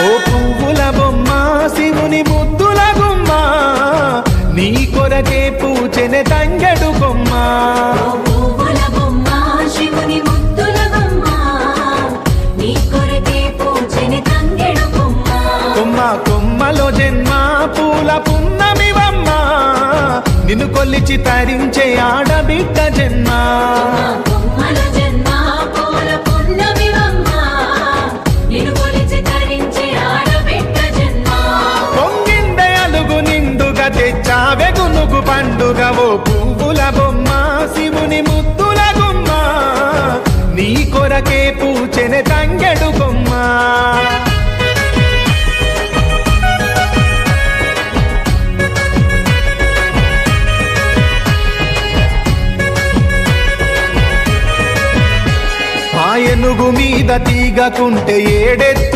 ఓ పువ్వుల బొమ్మ శివుని ముద్దుల గుమ్మ నీ కొరకే పూచెనే తంగెడు కొమ్మ కొమ్మ కొమ్మలో జన్మ పూల పున్నమివమ్మ నిన్ను కొల్లిచి తరించే ఆడబిడ్డ జన్మ పొంగిందే అలుగు నిండుగా తెచ్చావె గునుగు పండుగ ఓ పువ్వుల బొమ్మ శివుని ముద్దుల గుమ్మ నీ కొరకే పూచెనే తంగెడు కొమ్మ ఏనుగు మీద తీగకుంటే ఏడెత్తుల